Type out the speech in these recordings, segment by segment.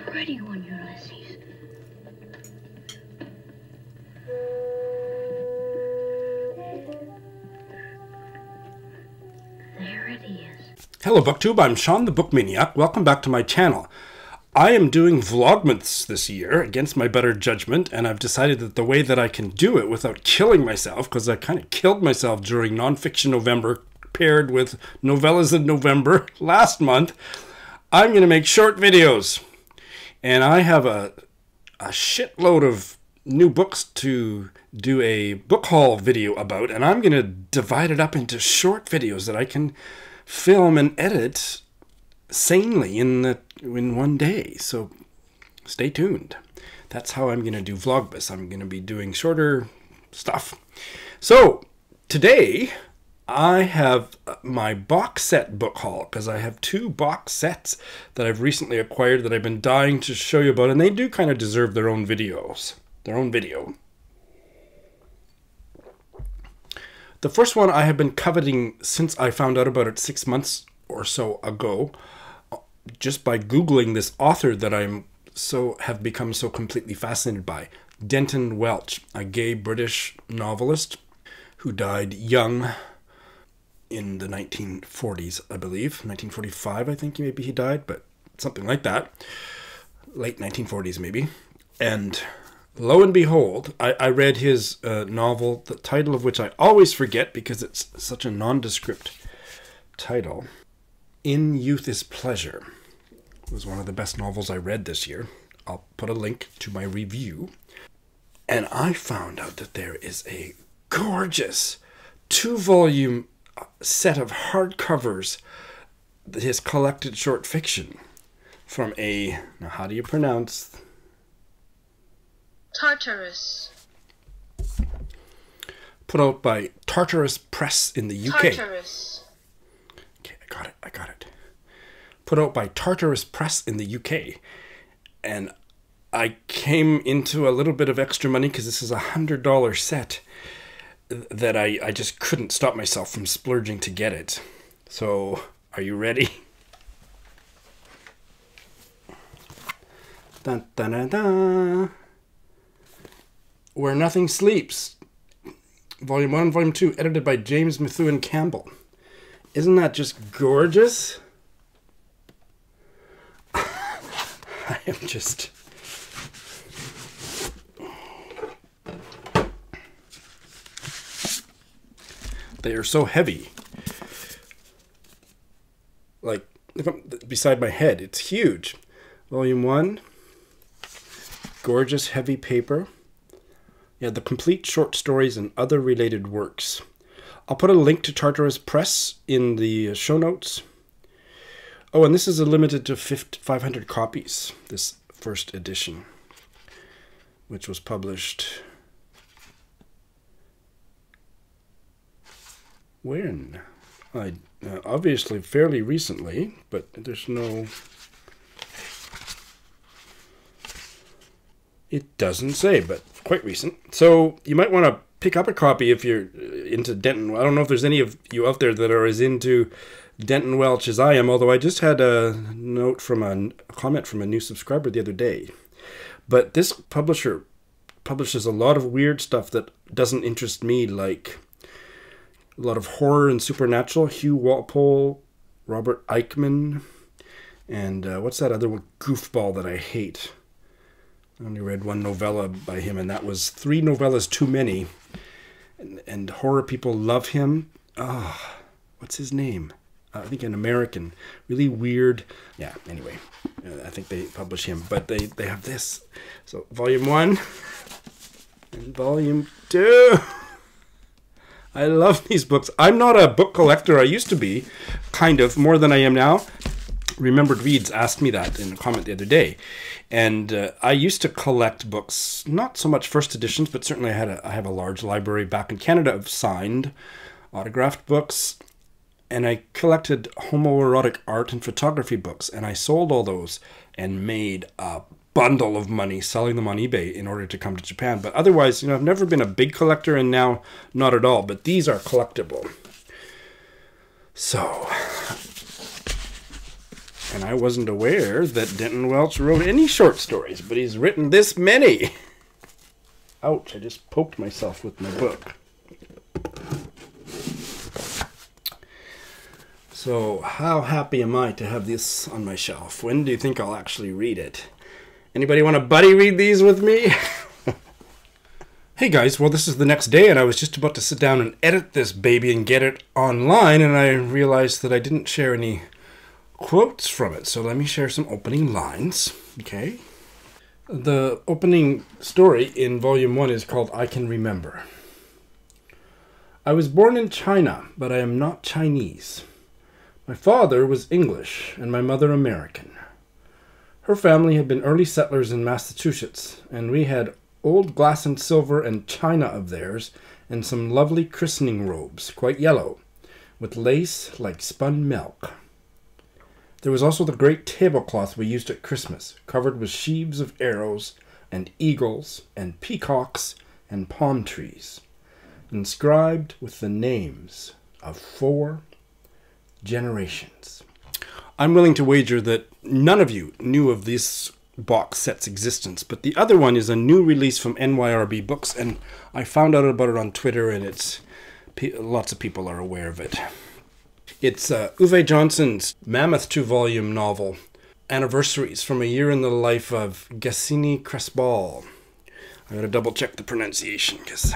pretty one, Ulysses. There it is. Hello BookTube, I'm Sean the Book Maniac. Welcome back to my channel. I am doing Vlogmas this year against my better judgment, and I've decided that the way that I can do it without killing myself, because I kind of killed myself during Nonfiction November paired with Novellas in November last month, I'm going to make short videos. And I have a shitload of new books to do a book haul video about, and I'm going to divide it up into short videos that I can film and edit sanely in one day. So stay tuned. That's how I'm going to do Vlogmas. I'm going to be doing shorter stuff. So today I have my box set book haul, because I have two box sets that I've recently acquired that I've been dying to show you about, and they do kind of deserve their own videos, their own video. The first one I have been coveting since I found out about it 6 months or so ago, just by Googling this author that have become so completely fascinated by. Denton Welch, a gay British novelist who died young in the 1940s, I believe. 1945, I think maybe he died, but something like that. Late 1940s, maybe. And lo and behold, I read his novel, the title of which I always forget because it's such a nondescript title. In Youth is Pleasure. It was one of the best novels I read this year. I'll put a link to my review. And I found out that there is a gorgeous 2-volume set of hardcovers, his collected short fiction from now how do you pronounce? Tartarus. Put out by Tartarus Press in the UK. Tartarus. Okay, I got it. Put out by Tartarus Press in the UK. And I came into a little bit of extra money because this is a $100 set that I just couldn't stop myself from splurging to get it. So, are you ready? Dun, dun, dun, dun. Where Nothing Sleeps, Volume 1 and Volume 2, edited by James Methuen Campbell. Isn't that just gorgeous? I am just... They are so heavy. Like, beside my head, it's huge. Volume 1, gorgeous heavy paper. Yeah, the complete short stories and other related works. I'll put a link to Tartarus Press in the show notes. Oh, and this is limited to 500 copies, this first edition, which was published... when? Obviously fairly recently, but there's no... It doesn't say, but quite recent. So you might want to pick up a copy if you're into Denton. I don't know if there's any of you out there that are as into Denton Welch as I am, although I just had a note from a comment from a new subscriber the other day. But this publisher publishes a lot of weird stuff that doesn't interest me, like a lot of horror and supernatural. Hugh Walpole, Robert Eichmann, and what's that other one? Goofball that I hate. I only read one novella by him, and that was 3 novellas too many. And horror people love him. Oh, what's his name? I think an American. Really weird. Yeah, anyway. I think they publish him. But they have this. So, Volume 1 and Volume 2. I love these books. I'm not a book collector. I used to be, kind of, more than I am now. Remembered Reads asked me that in a comment the other day. And I used to collect books, not so much first editions, but certainly I have a large library back in Canada of signed, autographed books. And I collected homoerotic art and photography books. And I sold all those and made a bundle of money selling them on eBay in order to come to Japan. But otherwise, I've never been a big collector, and now not at all. But these are collectible. So And I wasn't aware that Denton Welch wrote any short stories, but he's written this many. Ouch, I just poked myself with my book. So, how happy am I to have this on my shelf? When do you think I'll actually read it? Anybody want to buddy read these with me? Hey guys, well this is the next day and I was just about to sit down and edit this baby and get it online, and I realized that I didn't share any quotes from it. So let me share some opening lines, okay? The opening story in volume 1 is called I Can Remember. I was born in China, but I am not Chinese. My father was English and my mother American. Her family had been early settlers in Massachusetts, and we had old glass and silver and china of theirs, and some lovely christening robes, quite yellow, with lace like spun milk. There was also the great tablecloth we used at Christmas, covered with sheaves of arrows, and eagles, and peacocks, and palm trees, inscribed with the names of 4 generations. I'm willing to wager that none of you knew of this box set's existence, but the other one is a new release from NYRB Books, and I found out about it on Twitter, and it's lots of people are aware of it. It's Uwe Johnson's mammoth 2-volume novel, Anniversaries from a Year in the Life of Gesine Crespal. I gotta double check the pronunciation, because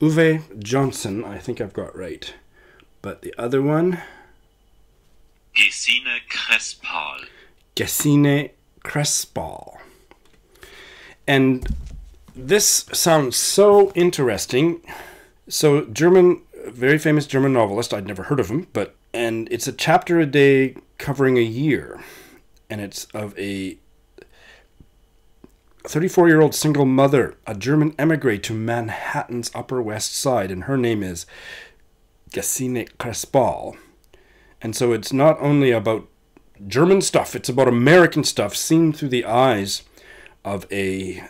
Uwe Johnson, I think I've got right, but the other one, Gesine Crespal. Gesine Crespal. And this sounds so interesting. So German, very famous German novelist, I'd never heard of him, and it's a chapter a day covering a year. And it's of a 34-year-old single mother, a German emigre to Manhattan's Upper West Side, and her name is Gesine Crespal. And so it's not only about German stuff, it's about American stuff seen through the eyes of a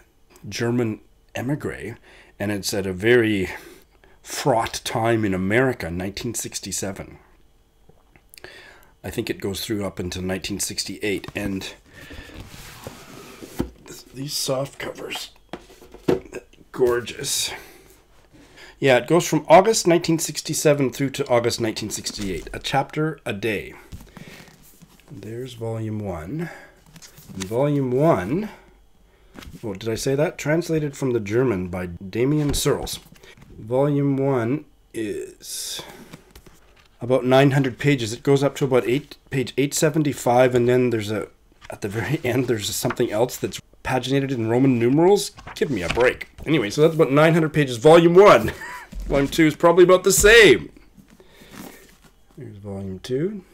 German emigre, and it's at a very fraught time in America, 1967. I think it goes through up until 1968, and these soft covers, gorgeous. Yeah, it goes from August 1967 through to August 1968, a chapter a day. There's volume 1. And volume 1, oh, did I say that? Translated from the German by Damien Searles. Volume 1 is about 900 pages. It goes up to about page 875, and then there's at the very end, there's something else that's paginated in Roman numerals. Give me a break. Anyway, so that's about 900 pages. Volume 1. Volume 2 is probably about the same. Here's volume 2.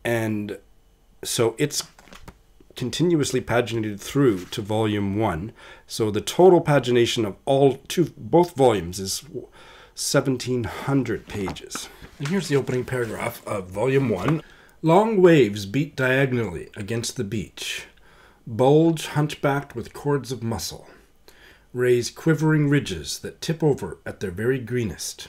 And so it's continuously paginated through to volume 1. So the total pagination of both volumes is 1,700 pages. And here's the opening paragraph of volume 1. Long waves beat diagonally against the beach, bulge hunchbacked with cords of muscle, raise quivering ridges that tip over at their very greenest.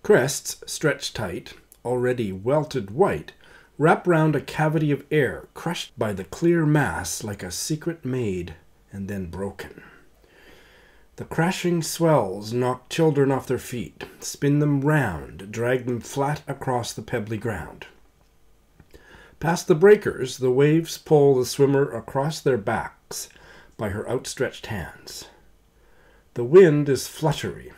Crests, stretched tight, already welted white, wrap round a cavity of air crushed by the clear mass like a secret made and then broken. The crashing swells knock children off their feet, spin them round, drag them flat across the pebbly ground. Past the breakers, the waves pull the swimmer across their backs by her outstretched hands. The wind is fluttery.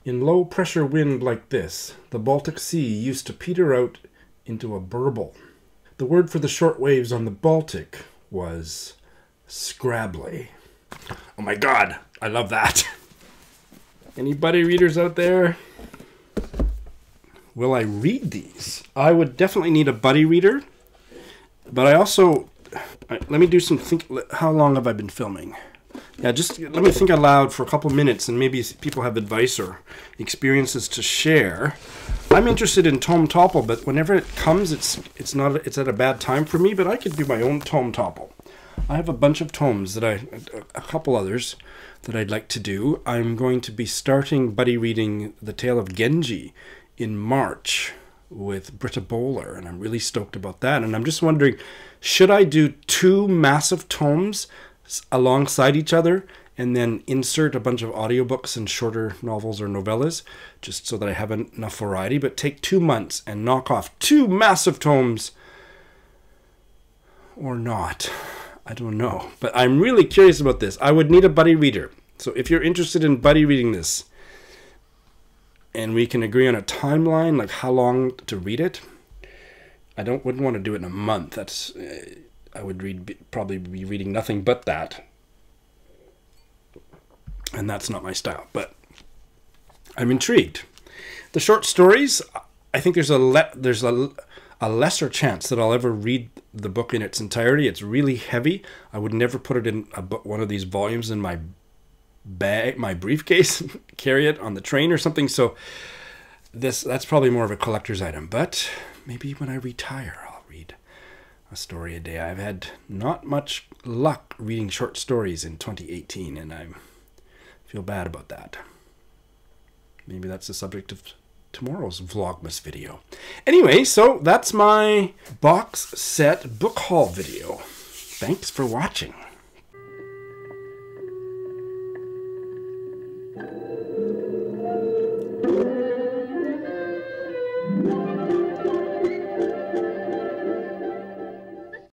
In low-pressure wind like this, the Baltic Sea used to peter out into a burble. The word for the short waves on the Baltic was scrabbly. Oh my God, I love that. Any buddy readers out there? Will I read these? I would definitely need a buddy reader, but I also, let me do some how long have I been filming? Yeah, just let me think aloud for a couple minutes, and maybe people have advice or experiences to share. I'm interested in tome topple, but whenever it comes, it's at a bad time for me, but I could do my own tome topple. I have a bunch of tomes a couple others that I'd like to do. I'm going to be starting buddy reading The Tale of Genji in March with Britta Bowler, and I'm really stoked about that. And I'm just wondering, should I do 2 massive tomes alongside each other and then insert a bunch of audiobooks and shorter novels or novellas, just so that I have enough variety, but take 2 months and knock off 2 massive tomes, or not? I don't know, but I'm really curious about this. I would need a buddy reader. So if you're interested in buddy reading this, and we can agree on a timeline, like how long to read it. Wouldn't want to do it in a month. That's I would probably be reading nothing but that, and that's not my style. But I'm intrigued. The short stories, I think there's a lesser chance that I'll ever read the book in its entirety. It's really heavy. I would never put it in one of these volumes in my bag, my briefcase, carry it on the train or something. So that's probably more of a collector's item. But maybe when I retire, I'll read a story a day. I've had not much luck reading short stories in 2018, and I feel bad about that. Maybe that's the subject of tomorrow's Vlogmas video. Anyway, so that's my box set book haul video. Thanks for watching.